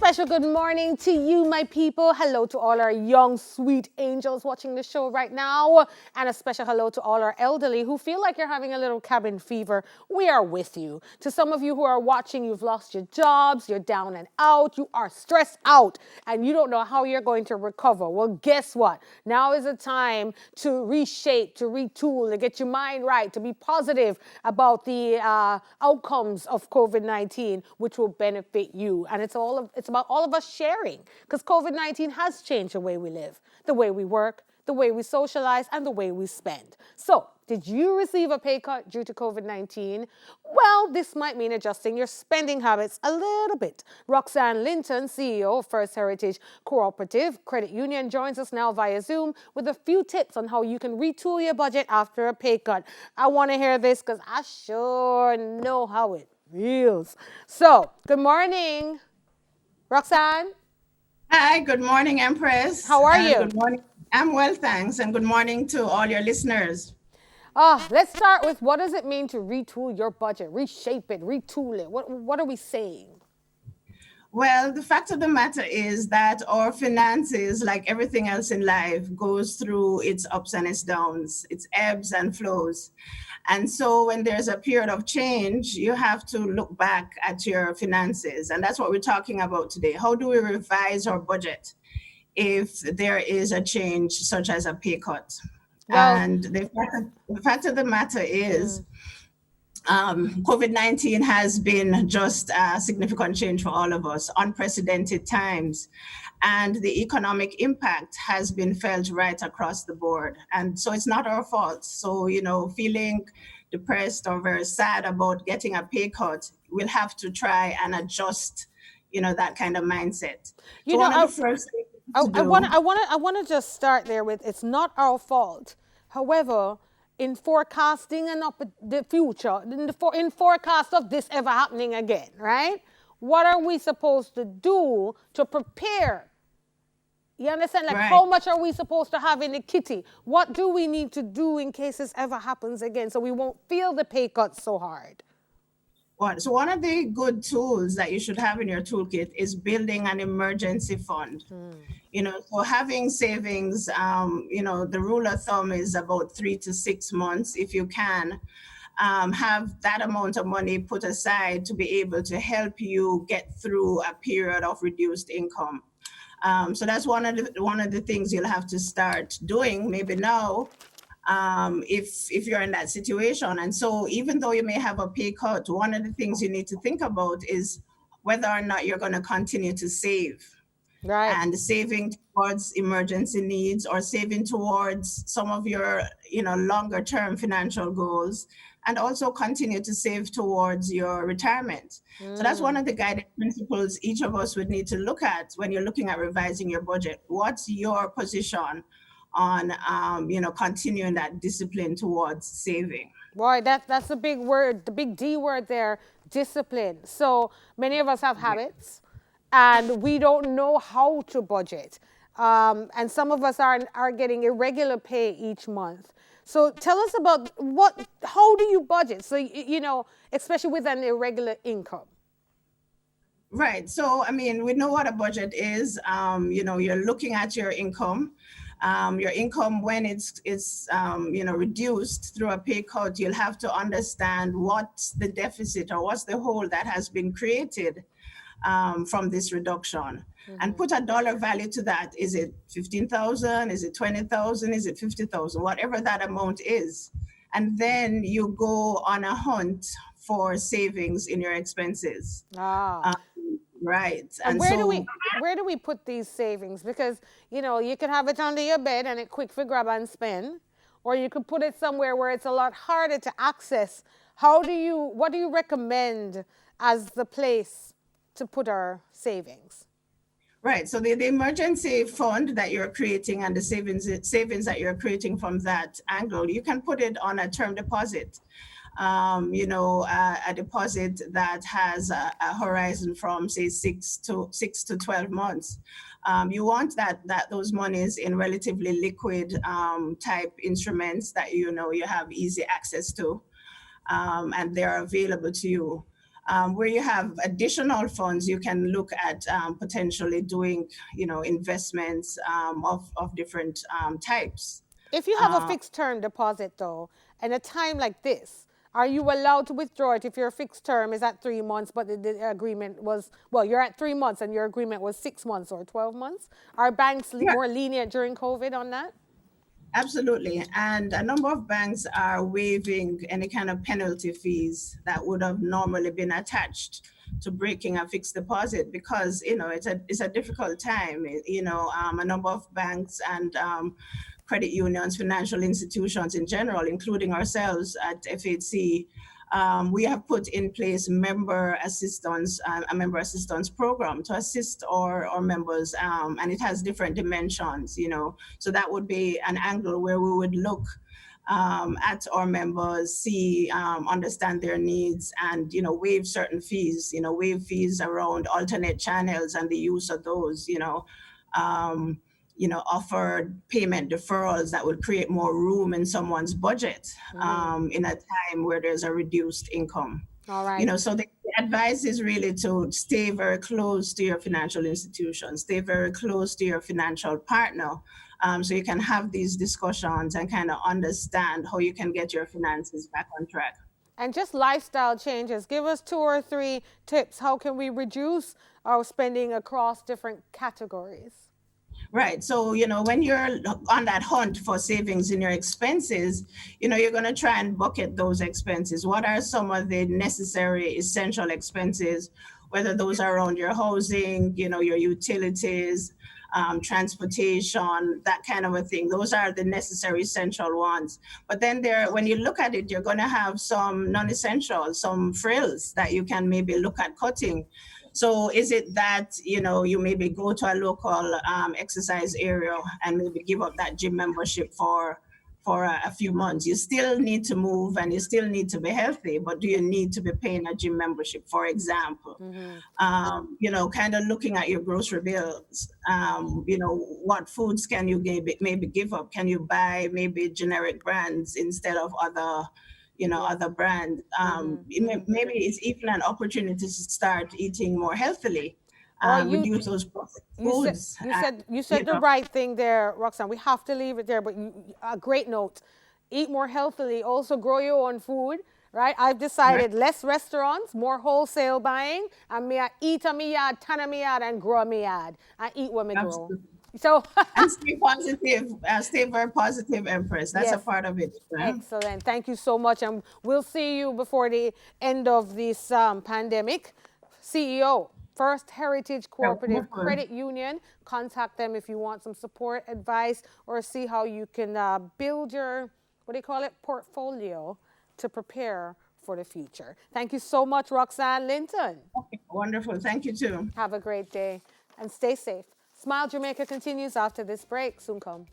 special good morning to you, my people. Hello to all our young, sweet angels watching the show right now. And a special hello to all our elderly who feel like you're having a little cabin fever. We are with you. To some of you who are watching, you've lost your jobs, you're down and out, you are stressed out, and you don't know how you're going to recover. Well, guess what? Now is the time to reshape, to retool, to get your mind right, to be positive about the outcomes of COVID-19, which will benefit you. And it's about all of us sharing, because COVID-19 has changed the way we live, the way we work, the way we socialize, and the way we spend. So, did you receive a pay cut due to COVID-19? Well, this might mean adjusting your spending habits a little bit. Roxanne Linton, CEO of First Heritage Cooperative Credit Union, joins us now via Zoom with a few tips on how you can retool your budget after a pay cut. I want to hear this because I sure know how it feels. So, good morning, Roxanne. Hi, good morning, Empress. How are And you? good morning. I'm well, thanks. And good morning to all your listeners. Let's start with, what does it mean to retool your budget, reshape it, retool it? What are we saying? Well, the fact of the matter is that our finances, like everything else in life, goes through its ups and its downs, its ebbs and flows. And so when there's a period of change, you have to look back at your finances. And that's what we're talking about today. How do we revise our budget if there is a change, such as a pay cut? Well, And the fact of the matter is, COVID-19 has been just a significant change for all of us, unprecedented times. And the economic impact has been felt right across the board. And so it's not our fault. So, feeling depressed or very sad about getting a pay cut, we'll have to try and adjust, that kind of mindset. you So know, one of the first things to do. I want to just start there with, it's not our fault. However, in forecasting the future, in forecast of this ever happening again, right? What are we supposed to do to prepare? You understand? Like, Right. how much are we supposed to have in the kitty? What do we need to do in case this ever happens again, so we won't feel the pay cut so hard? So one of the good tools that you should have in your toolkit is building an emergency fund. So having savings, the rule of thumb is about 3 to 6 months, if you can. Have that amount of money put aside to be able to help you get through a period of reduced income. So that's one of the things you'll have to start doing maybe now, if you're in that situation. And so even though you may have a pay cut, one of the things you need to think about is whether or not you're going to continue to save, Right. and saving towards emergency needs, or saving towards some of your longer term financial goals, and also continue to save towards your retirement. So that's one of the guiding principles each of us would need to look at when you're looking at revising your budget. What's your position on continuing that discipline towards saving? Boy, that's the big word, the big D word there, discipline. So many of us have habits, and we don't know how to budget. And some of us are getting irregular pay each month. So tell us about how do you budget? So, especially with an irregular income. Right. So, I mean, we know what a budget is. You're looking at your income. When it's reduced through a pay cut, you'll have to understand what's the deficit, or what's the hole that has been created from this reduction, and put a dollar value to that. Is it 15,000? Is it 20,000? Is it 50,000? Whatever that amount is. And then you go on a hunt for savings in your expenses. Ah. Right. And And so, where do we put these savings? Because, you can have it under your bed and it quick for grab and spend, or you could put it somewhere where it's a lot harder to access. What do you recommend as the place to put our savings? right. So the emergency fund that you're creating, and the savings that you're creating from that angle, you can put it on a term deposit. A deposit that has a horizon from, say, 6 to 12 months. You want those monies in relatively liquid type instruments that you have easy access to, and they're available to you. Where you have additional funds, you can look at potentially doing, investments of different types. If you have a Uh, fixed term deposit though, and a time like this, are you allowed to withdraw it if your fixed term is at 3 months, but the agreement was, well, you're at 3 months and your agreement was 6 months or 12 months? Are banks yeah, more lenient during COVID on that? absolutely. And a number of banks are waiving any kind of penalty fees that would have normally been attached to breaking a fixed deposit because, it's a difficult time. A number of banks and credit unions, financial institutions in general, including ourselves at FHC, we have put in place a member assistance program to assist our members, and it has different dimensions. So that would be an angle where we would look at our members, see, understand their needs, and waive certain fees. Waive fees around alternate channels and the use of those. Um, offer payment deferrals that would create more room in someone's budget in a time where there's a reduced income. All right. So the advice is really to stay very close to your financial institution, stay very close to your financial partner, so you can have these discussions and kind of understand how you can get your finances back on track. And just lifestyle changes. Give us 2 or 3 tips. How can we reduce our spending across different categories? Right. So, when you're on that hunt for savings in your expenses, you're going to try and bucket those expenses. What are some of the necessary, essential expenses, whether those are around your housing, your utilities, transportation, that kind of a thing. Those are the necessary, essential ones. But then when you look at it, you're going to have some non-essential, some frills that you can maybe look at cutting. So is it that, you maybe go to a local exercise area and maybe give up that gym membership for a few months? You still need to move and you still need to be healthy, but do you need to be paying a gym membership, for example? Kind of looking at your grocery bills. What foods can you maybe give up? Can you buy maybe generic brands instead of other brands? Maybe it's even an opportunity to start eating more healthily, Or you reduce those processed you said foods. you said the right thing there, Roxanne. We have to leave it there, but a great note. Eat more healthily. Also grow your own food. Right? I've Right? decided less restaurants, more wholesale buying, and me I eat a me yard, tan a me yard, and grow a me yard. I eat what me grow. Absolutely. So And stay positive. Stay very positive, Empress. That's a yes, part of it. Yeah? excellent. Thank you so much, and we'll see you before the end of this pandemic. CEO, First Heritage Yeah, Cooperative wonderful. Credit Union. Contact them if you want some support, advice, or see how you can build your, what do you call it, portfolio to prepare for the future. Thank you so much, Roxanne Linton. Okay, wonderful. Thank you too. Have a great day and stay safe. Smile Jamaica continues after this break. Soon come.